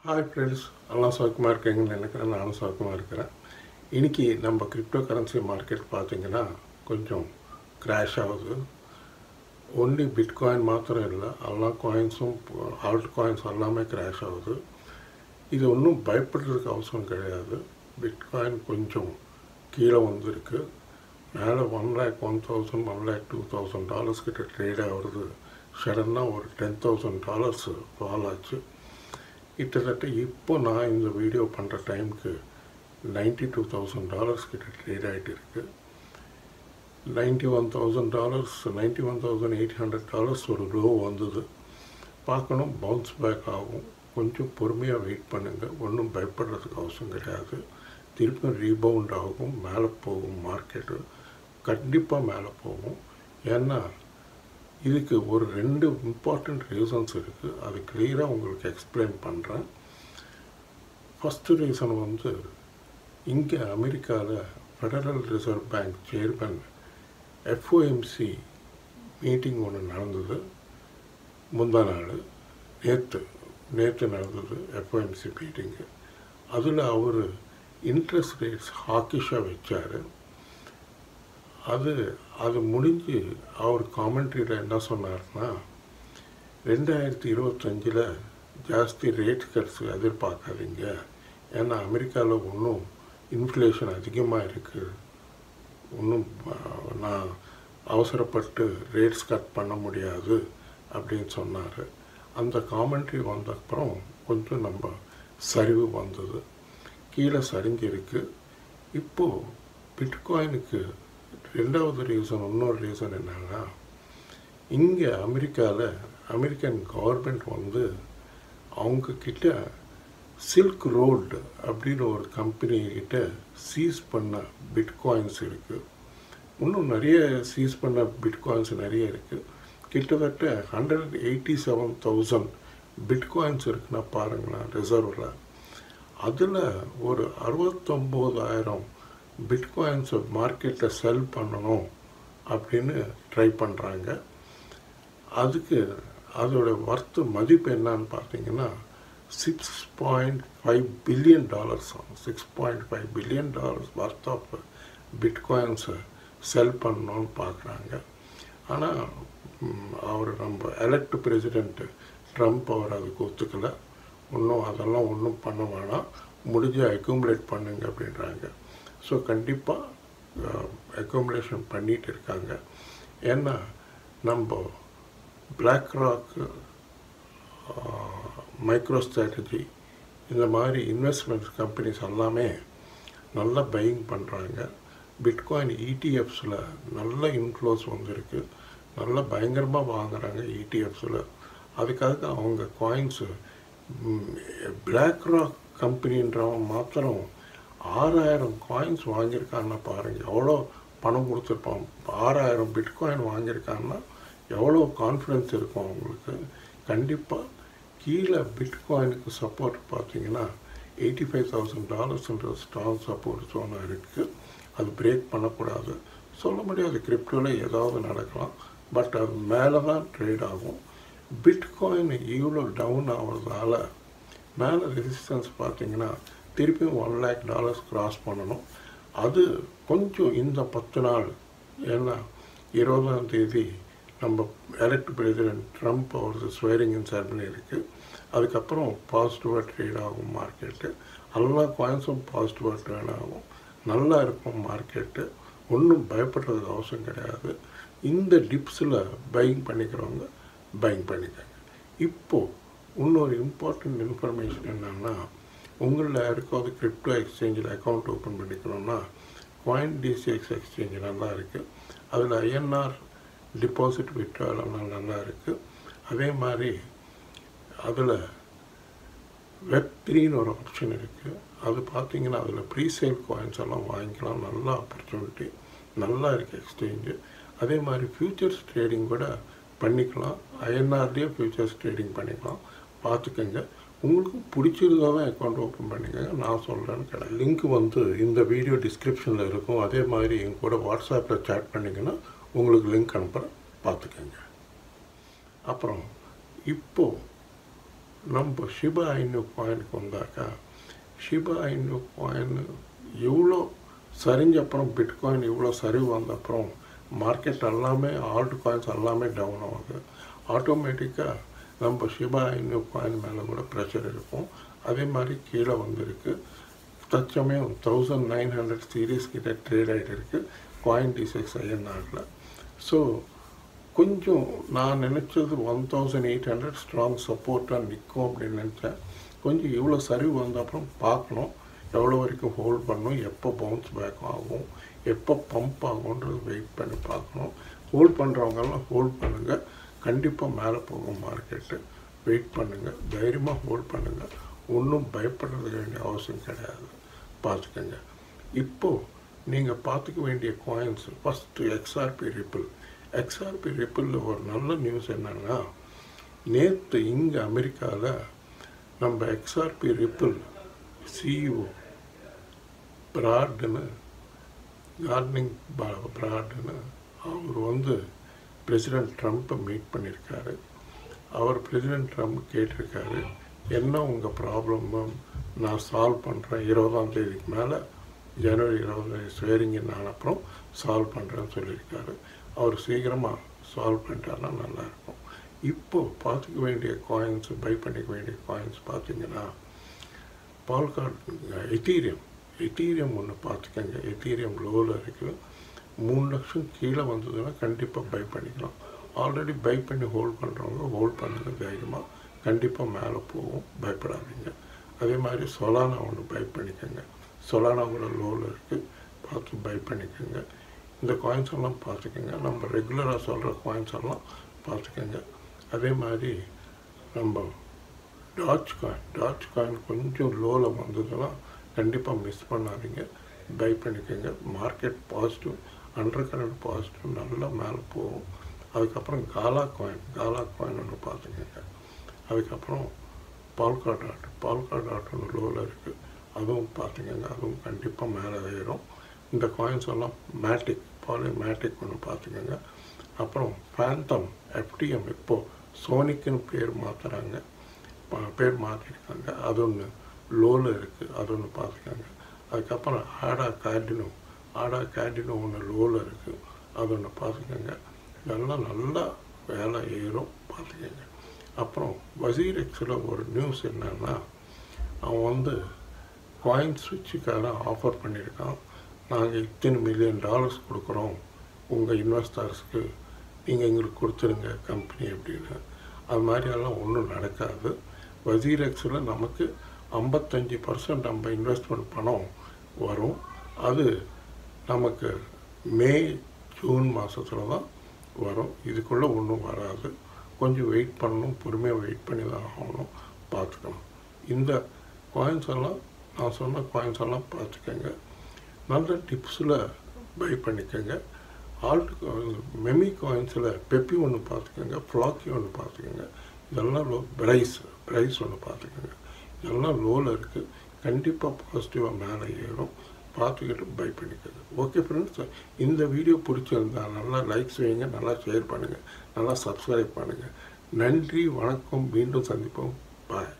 Hi friends, எல்லாம் சௌக்கியமாக இருக்கீங்கன்னு நினைக்கிறேன். நானும் சௌக்கியமாக இருக்கிறேன். இன்றைக்கி நம்ம கிரிப்டோ கரன்சி மார்க்கெட் பார்த்திங்கன்னா கொஞ்சம் கிராஷ் ஆகுது. ஒன்லி பிட்காயின் மாத்திரம் இல்லை, எல்லா காயின்ஸும் ஆல்ட் காயின்ஸ் எல்லாமே கிராஷ் ஆகுது. இது ஒன்றும் பயப்படுறதுக்கு அவசியம் கிடையாது. பிட்காயின் கொஞ்சம் கீழே வந்துருக்கு. மேலே 1,01,000 $1,02,000 கிட்ட ட்ரேட் ஆகுறது. சடனாக ஒரு $10,000 ஃபால் ஆச்சு. கிட்டத்தட்ட இப்போ நான் இந்த வீடியோ பண்ணுற டைமுக்கு $92,000 கிட்ட ட்ரேட் ஆகிட்டு இருக்குது. $91,000 $91,800 ஒரு லோ வந்தது. பார்க்கணும், பவுன்ஸ் பேக் ஆகும். கொஞ்சம் பொறுமையாக வெயிட் பண்ணுங்கள். ஒன்றும் பயப்படுறதுக்கு அவசியம் கிடையாது. திருப்பியும் ரீபவுண்ட் ஆகும், மேலே போகும். மார்க்கெட்டு கண்டிப்பாக மேலே போகும். ஏன்னா இதுக்கு ஒரு 2 இம்பார்ட்டண்ட் ரீசன்ஸ் இருக்குது. அது கிளியராக உங்களுக்கு எக்ஸ்பிளைன் பண்ணுறேன். ஃபஸ்ட்டு ரீசன் வந்து, இங்கே அமெரிக்காவில் federal reserve bank chairman FOMC meeting ஒன்று நடந்தது. முந்தா நாள் நேற்று நடந்தது FOMC மீட்டிங்கு. அதில் அவர் இன்ட்ரெஸ்ட் ரேட்ஸ் ஹாக்கிஷாக வச்சார். அது முடிஞ்சு அவர் காமெண்ட்ரியில் என்ன சொன்னார்னா, 2025 ஜாஸ்தி ரேட் கட்ஸ் எதிர்பார்க்காதீங்க. ஏன்னா அமெரிக்காவில் இன்னும் இன்ஃப்ளேஷன் அதிகமாக இருக்குது. இன்னும் நான் அவசரப்பட்டு ரேட்ஸ் கட் பண்ண முடியாது அப்படின்னு சொன்னார். அந்த காமெண்ட்ரி வந்தப்புறம் கொஞ்சம் நம்ம சரிவு வந்தது, கீழே சரிஞ்சிருக்கு. இப்போது பிட்காயினுக்கு ரெண்டாவது ரீசன், இன்னொரு ரீசன் என்னன்னா, இங்கே அமெரிக்காவில் அமெரிக்கன் கவர்மெண்ட் வந்து அவங்கக்கிட்ட சில்க் ரோடு அப்படின்னு ஒரு கம்பெனிக்கிட்ட சீஸ் பண்ண பிட்காயின்ஸ் இருக்குது. இன்னும் நிறைய சீஸ் பண்ண பிட்காயின்ஸ் நிறைய இருக்குது. கிட்டத்தட்ட 187,000 பிட்காயின்ஸ் இருக்குன்னா பாருங்களேன் ரிசர்வில். அதில் ஒரு 69,000 பிட்காயின்ஸை மார்க்கெட்டில் செல் பண்ணணும் அப்படின்னு ட்ரை பண்ணுறாங்க. அதுக்கு அதோட வர்த்து மதிப்பு என்னன்னு பார்த்தீங்கன்னா $6.5 பில்லியன். $6.5 பில்லியன் வர்த் ஆஃப் பிட்காயின்ஸை செல் பண்ணணும்னு பார்க்குறாங்க. ஆனால் நம்ம எலெக்ட் பிரசிடென்ட் ட்ரம்ப் அவர் அதுக்கு ஒத்துக்கலை. அதெல்லாம் ஒன்றும் பண்ண வேணாம், முடிஞ்ச அக்யூமுலேட் பண்ணுங்க அப்படின்றாங்க. ஸோ கண்டிப்பாக அக்கோமடேஷன் பண்ணிகிட்டு இருக்காங்க. ஏன்னா நம்ம பிளாக் ராக், மைக்ரோ ஸ்ட்ராட்டஜி, இந்த மாதிரி இன்வெஸ்ட்மெண்ட் கம்பெனிஸ் எல்லாமே நல்லா பையிங் பண்ணுறாங்க. பிட்காயின் ETFஸில் நல்ல இன்ஃப்ளோஸ் வந்திருக்கு. நல்லா பயங்கரமாக வாங்குகிறாங்க ETFஸில். அதுக்காக அவங்க காயின்ஸு பிளாக் ராக் கம்பெனின்றவன் மாத்திரம் 6,000 காயின்ஸ் வாங்கியிருக்கான்னா பாருங்கள், எவ்வளோ பணம் கொடுத்துருப்பான். 6,000 பிட்காயின் வாங்கியிருக்கான்னா எவ்வளோ கான்ஃபிடென்ஸ் இருக்கும் அவங்களுக்கு. கண்டிப்பாக கீழே பிட்காயினுக்கு சப்போர்ட் பார்த்தீங்கன்னா $85,000 ஸ்ட்ராங் சப்போர்ட் சோனாக இருக்குது. அது பிரேக் பண்ணக்கூடாது. சொல்ல முடியாது, கிரிப்டோவில் ஏதாவது நடக்கலாம். பட் அது மேலே தான் ட்ரேட் ஆகும். பிட்காயின் இவ்வளோ டவுன் ஆகிறதால மேலே ரெசிஸ்டன்ஸ் பார்த்தீங்கன்னா திருப்பியும் $1,00,000 கிராஸ் பண்ணணும். அது கொஞ்சம் இந்த 10 நாள், ஏன்னா 20ஆம் தேதி நம்ம எலெக்ட் பிரசிடென்ட் ட்ரம்ப் அவரது ஸ்வேரிங் இன் செரமனி இருக்குது. அதுக்கப்புறம் பாசிட்டிவாக ட்ரேட் ஆகும் மார்க்கெட்டு. எல்லா காயின்ஸும் பாசிட்டிவாக ட்ரேட் ஆகும். நல்லா இருக்கும் மார்க்கெட்டு. ஒன்றும் பயப்படுறதுக்கு அவசியம் கிடையாது. இந்த டிப்ஸில் பையிங் பண்ணிக்கிறவங்க பையிங் பண்ணிக்காங்க. இப்போது இன்னொரு இம்பார்ட்டண்ட் இன்ஃபர்மேஷன் என்னென்னா, உங்களில் யாருக்காவது கிரிப்டோ எக்ஸ்சேஞ்சில் அக்கௌண்ட் ஓப்பன் பண்ணிக்கணும்னா CoinDCX எக்ஸ்சேஞ்ச் நல்லா இருக்குது. அதில் INR டிபாசிட் விட்ரால் நல்லா இருக்குது. அதே மாதிரி அதில் Web3ன்னு ஒரு ஆப்ஷன் இருக்குது. அது பார்த்திங்கன்னா அதில் ப்ரீசேல் காயின்ஸ் எல்லாம் வாங்கிக்கலாம். நல்ல ஆப்பர்ச்சுனிட்டி, நல்லா இருக்குது எக்ஸ்சேஞ்சு. அதே மாதிரி ஃபியூச்சர்ஸ் ட்ரேடிங் கூட பண்ணிக்கலாம். INRலேயே ஃபியூச்சர்ஸ் ட்ரேடிங் பண்ணிக்கலாம். பார்த்துக்கங்க. உங்களுக்கு பிடிச்சிருந்தாவே அக்கௌண்ட் ஓப்பன் பண்ணிக்கோங்க. நான் சொல்கிறேன்னு கிடையாது. லிங்க் வந்து இந்த வீடியோ டிஸ்கிரிப்ஷனில் இருக்கும். அதே மாதிரி என் கூட வாட்ஸ்அப்பில் சேட் பண்ணிங்கன்னா உங்களுக்கு லிங்க் அனுப்புகிறேன், பார்த்துக்கங்க. அப்புறம் இப்போது நம்ம ஷிபா இனு காயினுக்கு வந்தாக்கா, ஷிபா இனு காயின் எவ்வளோ சரிஞ்ச அப்புறம் பிட்காயின் இவ்வளோ சரிவு வந்த அப்புறம் மார்க்கெட் எல்லாமே ஆல்ட் காயின்ஸ் எல்லாமே டவுன் ஆகுது. ஆட்டோமேட்டிக்காக நம்ம ஷிபா இனு காயின் மேலே கூட ப்ரெஷர் இருக்கும். அதே மாதிரி கீழே வந்திருக்கு. தற்சமயம் 1900 சீரீஸ் கிட்ட ட்ரேட் ஆகிட்டு இருக்குது காயின் டிசெக்ஸ் ஐஎன்ஆரில். ஸோ கொஞ்சம் நான் நினச்சது 1800 ஸ்ட்ராங் சப்போர்ட்டாக நிற்கும் அப்படின்னு நினச்சேன். கொஞ்சம் இவ்வளோ சரிவு வந்த அப்புறம் பார்க்கணும் எவ்வளோ வரைக்கும் ஹோல்ட் பண்ணணும், எப்போ பவுன்ஸ் பேக் ஆகும், எப்போ பம்ப் ஆகுன்றது வெயிட் பண்ணி பார்க்கணும். ஹோல்ட் பண்ணுறவங்கெல்லாம் ஹோல்ட் பண்ணுங்கள், கண்டிப்பாக மேலே போகும் மார்க்கெட்டு. வெயிட் பண்ணுங்கள், தைரியமாக ஹோல்ட் பண்ணுங்கள், ஒன்றும் பயப்படுறதுக்கு வேண்டிய அவசியம் கிடையாது. பார்த்துக்கோங்க. இப்போது நீங்கள் பார்த்துக்க வேண்டிய coins first XRP ripple. XRP ரிப்பிளில் ஒரு நல்ல நியூஸ் என்னென்னா, நேற்று இங்கே அமெரிக்காவில் நம்ம எக்ஸ்ஆர்பி ரிப்பிள் சிஇஓ பிராட்னு கார்டனிங் பிராட்னு அவர் பிரசிடெண்ட் ட்ரம்ப்பை மீட் பண்ணியிருக்காரு. அவர் பிரசிடெண்ட் ட்ரம்ப் கேட்டிருக்காரு, என்ன உங்கள் ப்ராப்ளம் நான் சால்வ் பண்ணுறேன், 20ஆம் தேதிக்கு மேலே ஜனவரி 20 ஸ்வேரிங்கின் அப்புறம் சால்வ் பண்ணுறேன்னு சொல்லியிருக்காரு. அவர் சீக்கிரமாக சால்வ் பண்ணிட்டாருன்னா நல்லாயிருக்கும். இப்போது பார்த்துக்க வேண்டிய காயின்ஸ், பை பண்ணிக்க வேண்டிய காயின்ஸ் பார்த்தீங்கன்னா, எத்தீரியம் ஒன்று பார்த்துக்கங்க. எத்தீரியம் லோவில் இருக்குது. 3 லட்சம் கீழே வந்ததுன்னா கண்டிப்பாக பை பண்ணிக்கலாம். ஆல்ரெடி பை பண்ணி ஹோல்ட் பண்ணுறவங்க ஹோல்ட் பண்ணுங்க, தைரியமாக கண்டிப்பாக மேலே போகும், பயப்படாதீங்க. அதே மாதிரி சொலானா ஒன்று பை பண்ணிக்கோங்க. சொலானா கூட லோவில் இருக்குது, பார்த்து பை பண்ணிக்கோங்க. இந்த காயின்ஸ் எல்லாம் பார்த்துக்கோங்க. நம்ம ரெகுலராக சொல்கிற காயின்ஸ் எல்லாம் பார்த்துக்கோங்க. அதே மாதிரி நம்ம டாச் காயின் கொஞ்சம் லோவில் வந்ததுன்னா கண்டிப்பாக மிஸ் பண்ணாதீங்க, பை பண்ணிக்கோங்க. Market positive, under current positive, நல்லா மேலே போகும். அதுக்கப்புறம் காலா காயின் ஒன்று பார்த்துக்கோங்க. அதுக்கப்புறம் பால்கா டாட் ஒன்று லோவில் இருக்குது, அதுவும் பார்த்துக்கோங்க. அதுவும் கண்டிப்பாக மேலே ஏறும். இந்த காயின்ஸ் எல்லாம் மேட்டிக் ஒன்று பார்த்துக்கோங்க. அப்புறம் ஃபேண்டம் FTM இப்போது சோனிக்குன்னு பேர் மாற்றிருக்காங்க, அது ஒன்று லோவில் இருக்குது, அது ஒன்று பார்த்துக்கோங்க. அதுக்கப்புறம் ஆடா கேடினோ ஒன்று லோவில் இருக்குது, அது ஒன்று பார்த்துக்கோங்க. இதெல்லாம் நல்லா வேலை ஏறும், பார்த்துக்கோங்க. அப்புறம் வசீரெக்ஸில் ஒரு நியூஸ் என்னன்னா, அவன் காயின் ஸ்விட்சுக்காக ஆஃபர் பண்ணியிருக்கான். நாங்கள் இத்தனை $1 மில்லியன் கொடுக்குறோம் உங்கள் இன்வெஸ்டர்ஸ்க்கு, நீங்கள் எங்களுக்கு கொடுத்துருங்க கம்பெனி அப்படின்னு. அது மாதிரியெல்லாம் ஒன்றும் நடக்காது. வசீரெக்ஸில் நமக்கு 55% நம்ம இன்வெஸ்ட்மெண்ட் பணம் வரும். அது நமக்கு மே ஜூன் மாதத்தில் தான் வரும். இதுக்குள்ளே ஒன்றும் வராது. கொஞ்சம் வெயிட் பண்ணணும், பொறுமையாக வெயிட் பண்ணி தான் ஆகணும், பார்த்துக்கணும். இந்த காயின்ஸ் எல்லாம் நான் சொன்ன காயின்ஸ் எல்லாம் பார்த்துக்கோங்க. நல்ல டிப்ஸில் பை பண்ணிக்கோங்க. மெமி காயின்ஸில் பெப்பி ஒன்று பார்த்துக்கோங்க, ஃப்ளாக்கி ஒன்று பார்த்துக்கோங்க. இதெல்லாம் பிரைஸ் ஒன்று பார்த்துக்கோங்க. இதெல்லாம் லோவில் இருக்குது, கண்டிப்பாக பாசிட்டிவாக மேலே ஏறும், பார்த்துக்கிட்டு பை பண்ணிக்கோங்க. ஓகே ஃப்ரெண்ட்ஸ், இந்த வீடியோ பிடிச்சிருந்தா நல்லா லைக்ஸ் வைங்க, நல்லா ஷேர் பண்ணுங்கள், நல்லா சப்ஸ்கிரைப் பண்ணுங்கள். நன்றி, வணக்கம், மீண்டும் சந்திப்போம், பாய்.